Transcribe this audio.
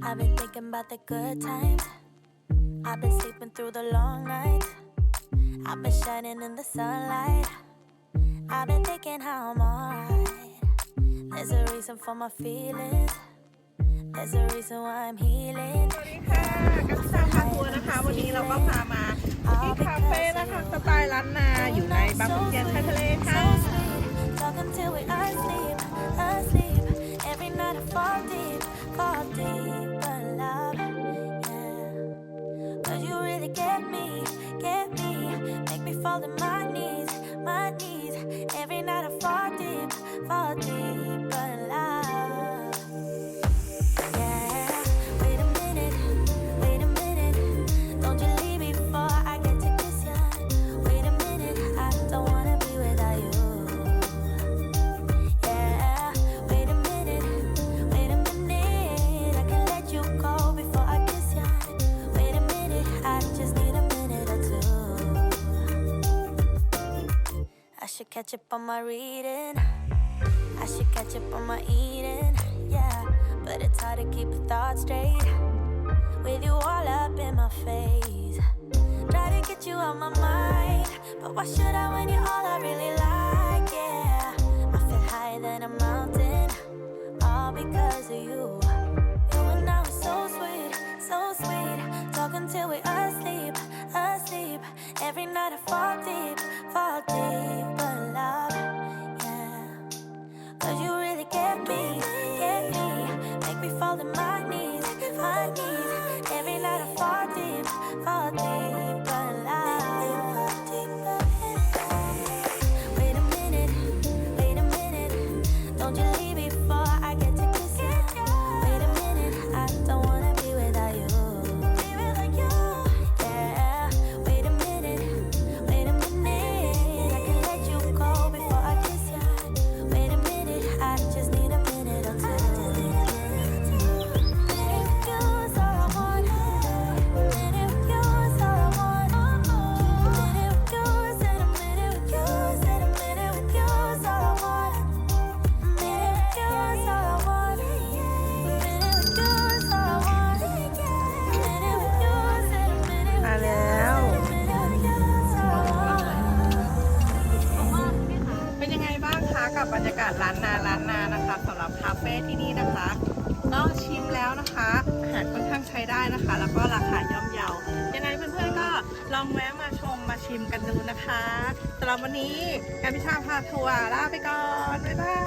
I've been thinking about the good times. I've been sleeping through the long nights. I've been shining in the sunlight. I've been thinking how I'm alright. There's a reason for my feelings. There's a reason why I'm healing. สวัสดีค่ะกัปตันพาทัวร์นะคะวันนี้เราก็พามาที่คาเฟ่นะคะสไตล์ล้านนาอยู่ในบางขุนเทียนชายทะเลค่ะ Talking till we asleep, asleep. Every night I fall deep, fall deep. But love, yeah. Cause you really get me, make me fall to my knees, my knees. Every night I fall deep, fall deep. But love, yeah. Wait a minute, don't you leave me before I get to kiss ya. Wait a minute, I don't wanna be without you. Yeah, wait a minute, I can let you go before I kiss ya. Wait a minute, I just need a minute or two. I should catch up on my reading. I should catch up on my eating. Yeah, but it's hard to keep a thought straight with you all up in my face. Try to get you out my mind, but why should I when you're all I really like? Yeah, I feel higher than a mountain, all because of you. You and I were so sweet, so sweet. Talking till we asleep, asleep. Every night I fall deep, but love, yeah. Cause you really get me, make me fall to my knees, my knees. Every night I fall deep, but love. Wait a minute, don't you leave before I get to kiss ya. Wait a minute, I don't wanna be without you. Yeah, wait a minute, I can let you go before I kiss ya. Wait a minute, I just need a minute or two. Minute with you is all I want. Minute with you is all I want. Minute with you, said a minute with you, said a minute with you is all I want. Minute with you is all I want. Minute with you is all I want. Minute with you, said a minute มา with you, แล้ว minute with you is all I want. เป็นยังไงบ้างคะกับบรรยากาศล้านนานะคะสำหรับคาเฟ่ที่นี่นะคะก็ชิมแล้วนะคะอาหารค่อนข้างใช้ได้นะคะ แล้วก็ราคาย่อมเยายังไงเพื่อนๆก็ลองแวะมาชมมาชิมกันดูนะคะสำหรับวันนี้การพิชาพาทัวร์ลาไปก่อนบ๊ายบาย